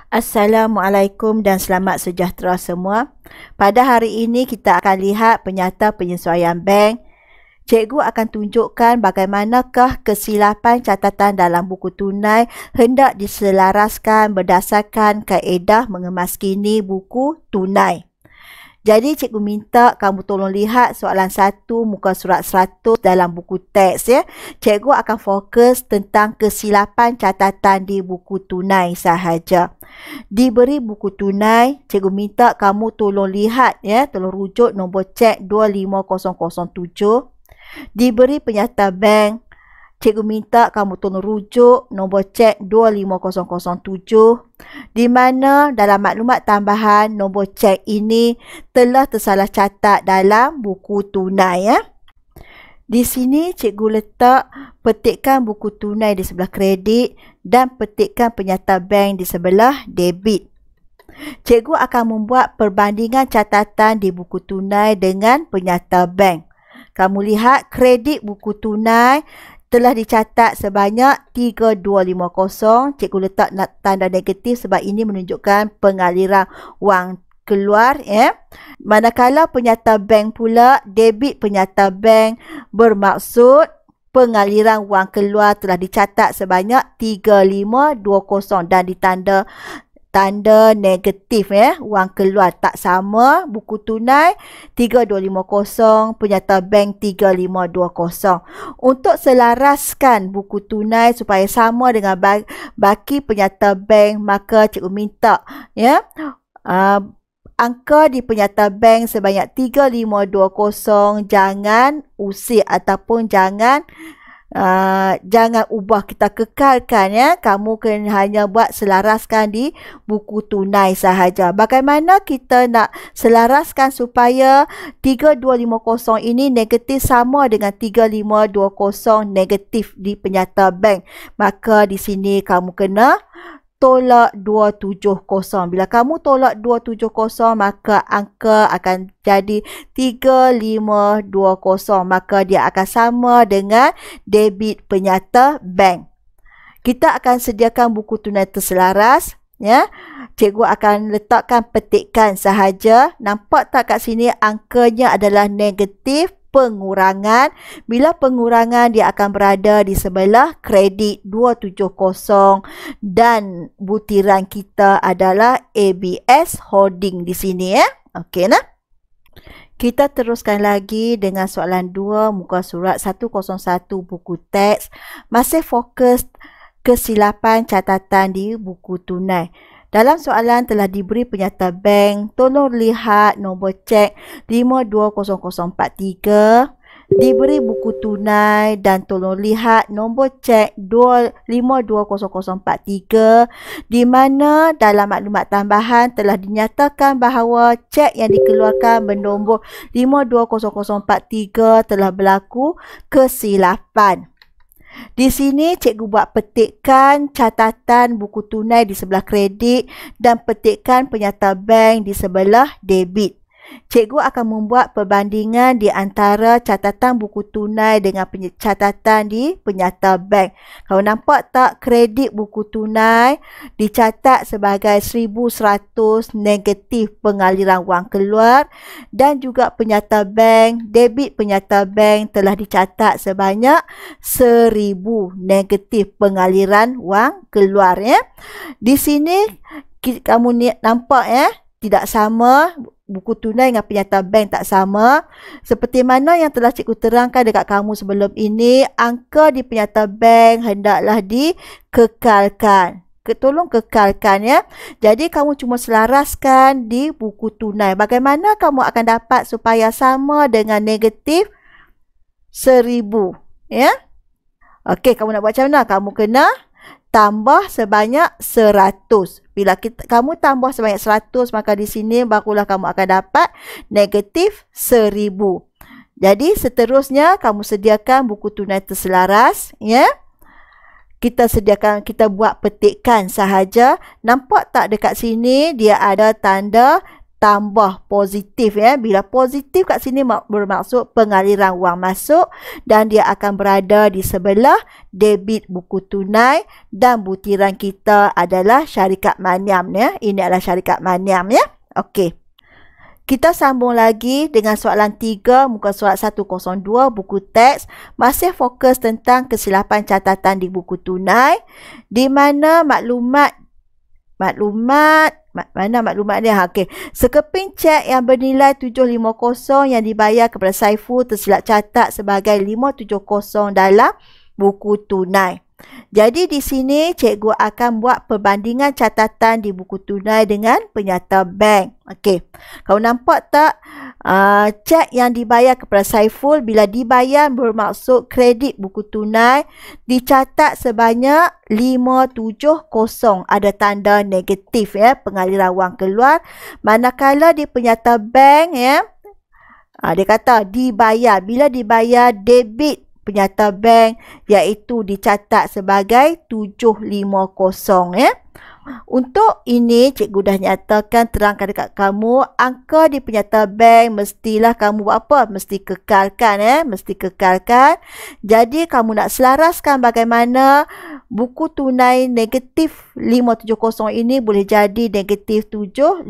Assalamualaikum dan selamat sejahtera semua. Pada hari ini kita akan lihat penyata penyesuaian bank. Cikgu akan tunjukkan bagaimanakah kesilapan catatan dalam buku tunai hendak diselaraskan berdasarkan kaedah mengemaskini buku tunai. Jadi cikgu minta kamu tolong lihat soalan 1 muka surat 100 dalam buku teks ya. Cikgu akan fokus tentang kesilapan catatan di buku tunai sahaja. Diberi buku tunai, cikgu minta kamu tolong lihat ya, tolong rujuk nombor cek 25007. Diberi penyata bank, cikgu minta kamu tolong rujuk nombor cek 25007 di mana dalam maklumat tambahan nombor cek ini telah tersalah catat dalam buku tunai ya. Di sini cikgu letak petikkan buku tunai di sebelah kredit dan petikkan penyata bank di sebelah debit. Cikgu akan membuat perbandingan catatan di buku tunai dengan penyata bank. Kamu lihat kredit buku tunai telah dicatat sebanyak 3250. Cikgu letak tanda negatif sebab ini menunjukkan pengaliran wang keluar ya. Manakala penyata bank pula, debit penyata bank bermaksud pengaliran wang keluar telah dicatat sebanyak 3520 dan ditanda tanda negatif ya. Wang keluar tak sama, buku tunai 3250, penyata bank 3520. Untuk selaraskan buku tunai supaya sama dengan baki penyata bank, maka cikgu minta ya angka di penyata bank sebanyak 3520 jangan usir ataupun jangan ubah, kita kekalkan ya. Kamu kena hanya buat selaraskan di buku tunai sahaja. Bagaimana kita nak selaraskan supaya 3250 ini negatif sama dengan 3520 negatif di penyata bank? Maka di sini kamu kena tolak 270. Bila kamu tolak 270, maka angka akan jadi 3520. Maka dia akan sama dengan debit penyata bank. Kita akan sediakan buku tunai terselaras. Ya, cikgu akan letakkan petikkan sahaja. Nampak tak kat sini angkanya adalah negatif pengurangan. Bila pengurangan dia akan berada di sebelah kredit 270 dan butiran kita adalah ABS Holding di sini ya. Okey nah. Kita teruskan lagi dengan soalan 2 muka surat 101 buku teks. Masih fokus kesilapan catatan di buku tunai. Dalam soalan telah diberi penyata bank, tolong lihat nombor cek 520043. Diberi buku tunai dan tolong lihat nombor cek 520043 di mana dalam maklumat tambahan telah dinyatakan bahawa cek yang dikeluarkan bernombor 520043 telah berlaku kesilapan. Di sini cikgu buat petikkan catatan buku tunai di sebelah kredit dan petikkan penyata bank di sebelah debit. Cikgu akan membuat perbandingan di antara catatan buku tunai dengan catatan di penyata bank. Kalau nampak tak, kredit buku tunai dicatat sebagai 1100 negatif pengaliran wang keluar dan juga penyata bank, debit penyata bank telah dicatat sebanyak 1000 negatif pengaliran wang keluar ya. Di sini kamu nampak ya, tidak sama. Buku tunai dengan penyata bank tak sama. Seperti mana yang telah cikgu terangkan dekat kamu sebelum ini, angka di penyata bank hendaklah dikekalkan. Tolong kekalkan ya. Jadi kamu cuma selaraskan di buku tunai. Bagaimana kamu akan dapat supaya sama dengan negatif 1000 ya? Okey, kamu nak buat macam mana? Kamu kena tambah sebanyak 100. Bila kamu tambah sebanyak 100, maka di sini barulah kamu akan dapat negatif 1000. Jadi seterusnya kamu sediakan buku tunai terselaras ya. Kita buat petikkan sahaja. Nampak tak dekat sini dia ada tanda tambah positif ya. Bila positif kat sini bermaksud pengaliran wang masuk dan dia akan berada di sebelah debit buku tunai dan butiran kita adalah syarikat Manyam ya. Ini adalah syarikat Manyam ya. Okey. Kita sambung lagi dengan soalan 3 muka surat 102 buku teks. Masih fokus tentang kesilapan catatan di buku tunai di mana maklumat ni? Okey. Sekeping cek yang bernilai 750 yang dibayar kepada Saiful tersilap catat sebagai 570 dalam buku tunai. Jadi di sini cikgu akan buat perbandingan catatan di buku tunai dengan penyata bank. Okey. Kau nampak tak cek yang dibayar kepada Saiful bila dibayar bermaksud kredit buku tunai dicatat sebanyak 570, ada tanda negatif ya, pengaliran wang keluar. Manakala di penyata bank ya, dia kata dibayar, bila dibayar debit penyata bank iaitu dicatat sebagai 750 ya. Untuk ini cikgu dah nyatakan, terangkan dekat kamu, angka di penyata bank mestilah kamu buat apa? Mesti kekalkan ya, mesti kekalkan. Jadi kamu nak selaraskan bagaimana buku tunai negatif 570 ini boleh jadi negatif 750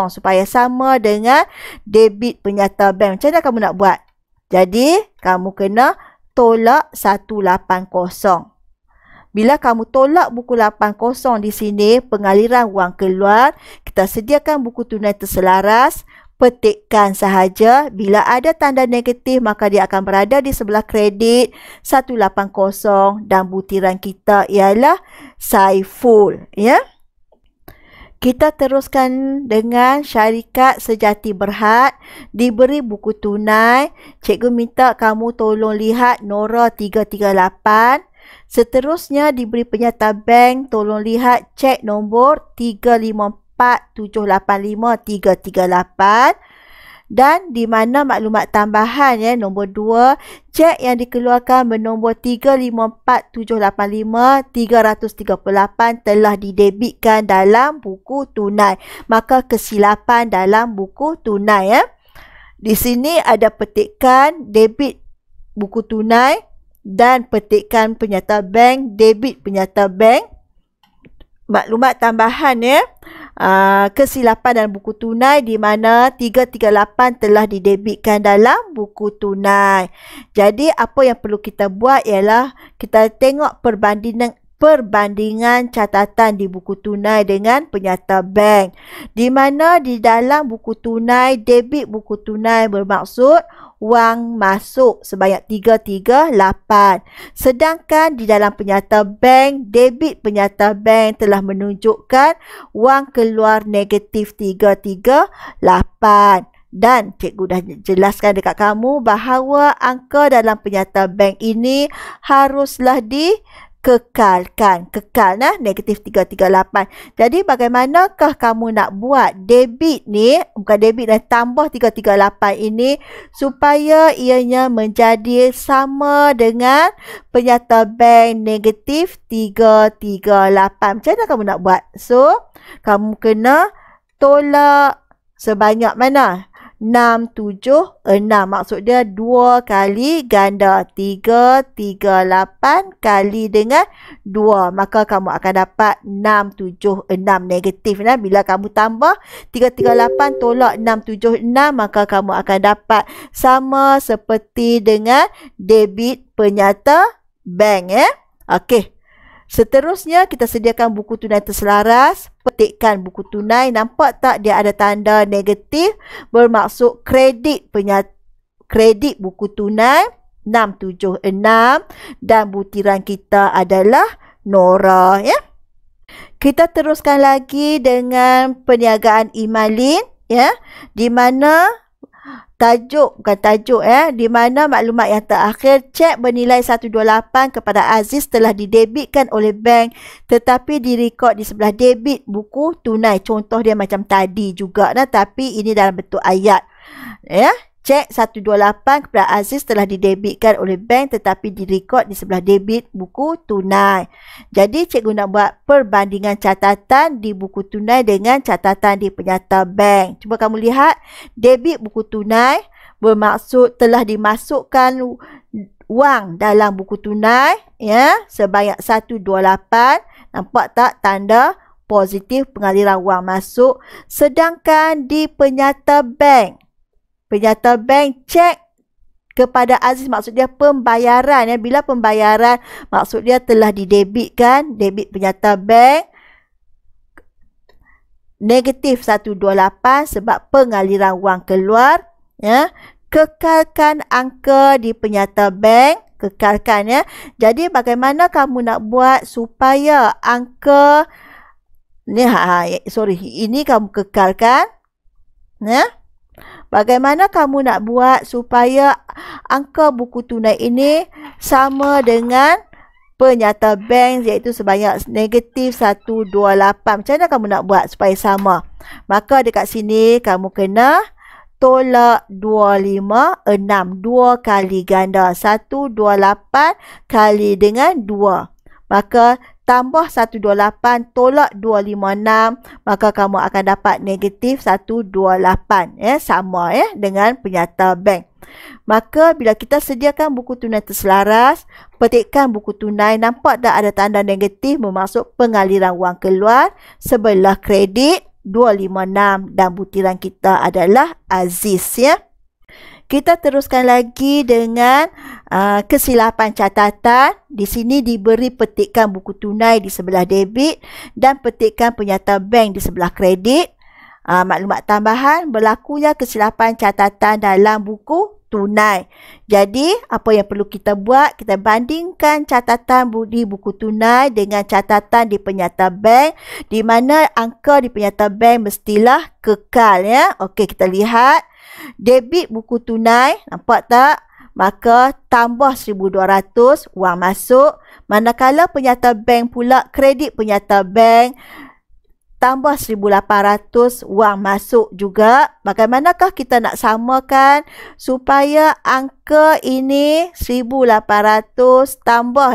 supaya sama dengan debit penyata bank. Macam mana kamu nak buat? Jadi kamu kena tolak 180. Bila kamu tolak buku 80 di sini, pengaliran wang keluar, kita sediakan buku tunai terselaras, petikkan sahaja. Bila ada tanda negatif, maka dia akan berada di sebelah kredit 180 dan butiran kita ialah Saiful. Ya. Kita teruskan dengan syarikat Sejati Berhad. Diberi buku tunai. Cikgu minta kamu tolong lihat Nora 338. Seterusnya diberi penyata bank. Tolong lihat cek nombor 354785-338. Dan di mana maklumat tambahan ya, nombor 2, cek yang dikeluarkan bernombor 354785-338 telah didebitkan dalam buku tunai. Maka kesilapan dalam buku tunai ya. Di sini ada petikan debit buku tunai dan petikan penyata bank, debit penyata bank. Maklumat tambahan ya. Kesilapan dalam buku tunai di mana 338 telah didebitkan dalam buku tunai. Jadi apa yang perlu kita buat ialah kita tengok perbandingan catatan di buku tunai dengan penyata bank. Di mana di dalam buku tunai, debit buku tunai bermaksud wang masuk sebanyak 338. Sedangkan di dalam penyata bank, debit penyata bank telah menunjukkan wang keluar negatif 338. Dan cikgu dah jelaskan dekat kamu bahawa angka dalam penyata bank ini haruslah dikekalkan. Kekal nah, negatif 338. Jadi bagaimanakah kamu nak buat debit ni, bukan debit dan tambah 338 ini supaya ianya menjadi sama dengan penyata bank negatif 338. Macam mana kamu nak buat? So, kamu kena tolak sebanyak mana? 676. Maksud dia 2 kali ganda. 338 kali dengan 2. Maka kamu akan dapat 676 negatif. Nah, bila kamu tambah 338 tolak 676, maka kamu akan dapat sama seperti dengan debit penyata bank ya. Okey. Seterusnya kita sediakan buku tunai terselaras. Petikkan buku tunai. Nampak tak dia ada tanda negatif? Bermaksud kredit buku tunai 676 dan butiran kita adalah Nora ya. Kita teruskan lagi dengan perniagaan Imalin ya, di mana di mana maklumat yang terakhir, cek bernilai 128 kepada Aziz telah didebitkan oleh bank tetapi direkod di sebelah debit buku tunai. Contoh dia macam tadi juga nah, tapi ini dalam bentuk ayat ya. Cek 128 kepada Aziz telah didebitkan oleh bank tetapi direkod di sebelah debit buku tunai. Jadi cikgu nak buat perbandingan catatan di buku tunai dengan catatan di penyata bank. Cuba kamu lihat, debit buku tunai bermaksud telah dimasukkan wang dalam buku tunai ya sebanyak 128. Nampak tak tanda positif pengaliran wang masuk. Sedangkan di penyata bank cek kepada Aziz maksud dia pembayaran ya. Bila pembayaran maksud dia telah didebitkan, debit penyata bank negatif 128 sebab pengaliran wang keluar ya. Kekalkan angka di penyata bank, kekalkan ya. Jadi bagaimana kamu nak buat supaya angka ni ini kamu kekalkan ya. Bagaimana kamu nak buat supaya angka buku tunai ini sama dengan penyata bank iaitu sebanyak negatif 128. Macam mana kamu nak buat supaya sama? Maka dekat sini kamu kena tolak 256. 2 kali ganda. 128 kali dengan 2. Maka tambah 128 tolak 256, maka kamu akan dapat negatif 128 ya, sama ya dengan penyata bank. Maka bila kita sediakan buku tunai terselaras, petikkan buku tunai, nampak tak ada tanda negatif bermaksud pengaliran wang keluar, sebelah kredit 256 dan butiran kita adalah Aziz ya. Kita teruskan lagi dengan kesilapan catatan. Di sini diberi petikkan buku tunai di sebelah debit dan petikkan penyata bank di sebelah kredit. Maklumat tambahan, berlakunya kesilapan catatan dalam buku tunai. Jadi, apa yang perlu kita buat? Kita bandingkan catatan di buku tunai dengan catatan di penyata bank, di mana angka di penyata bank mestilah kekal ya. Okey, kita lihat. Debit buku tunai, nampak tak? Maka tambah 1,200 wang masuk. Manakala penyata bank pula, kredit penyata bank tambah 1,800 wang masuk juga. Bagaimanakah kita nak samakan supaya angka ini 1,800 tambah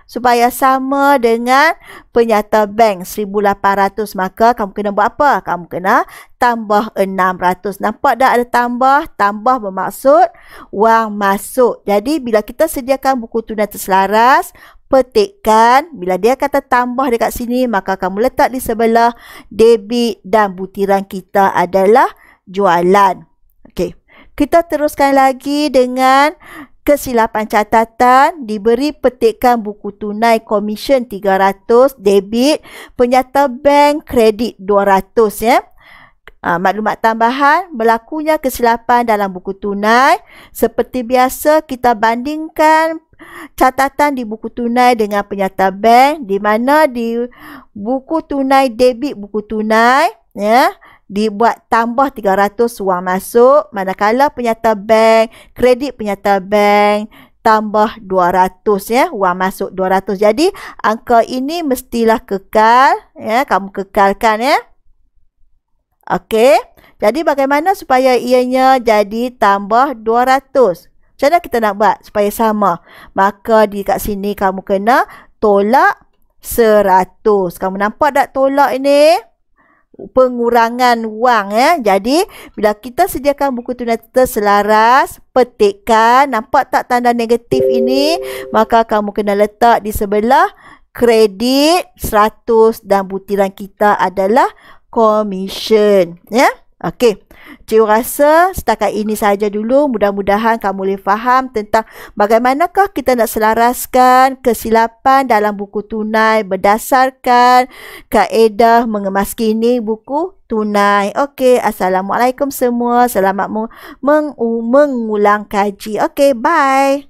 supaya sama dengan penyata bank 1,800, maka kamu kena buat apa? Kamu kena tambah 600. Nampak tak ada tambah? Tambah bermaksud wang masuk. Jadi bila kita sediakan buku tunai terselaras, petikkan, bila dia kata tambah dekat sini, maka kamu letak di sebelah debit dan butiran kita adalah jualan. Okey. Kita teruskan lagi dengan kesilapan catatan. Diberi petikkan buku tunai komisen 300, debit, penyata bank kredit 200 ya. Maklumat tambahan, berlakunya kesilapan dalam buku tunai. Seperti biasa, kita bandingkan catatan di buku tunai dengan penyata bank, di mana di buku tunai debit buku tunai ya dibuat tambah 300 wang masuk, manakala penyata bank, kredit penyata bank tambah 200 ya, wang masuk 200. Jadi angka ini mestilah kekal ya, kamu kekalkan ya. Okey. Jadi bagaimana supaya ianya jadi tambah 200? Macam mana kita nak buat supaya sama? Maka di kat sini kamu kena tolak 100. Kamu nampak tak tolak ini? Pengurangan wang ya. Jadi bila kita sediakan buku tunai terselaras, petikkan, nampak tak tanda negatif ini, maka kamu kena letak di sebelah kredit 100 dan butiran kita adalah komisen ya. Okey. Cikgu rasa setakat ini saja dulu. Mudah-mudahan kamu boleh faham tentang bagaimanakah kita nak selaraskan kesilapan dalam buku tunai berdasarkan kaedah mengemas kini buku tunai. Okey, Assalamualaikum semua. Selamat mengulang kaji. Okey, bye.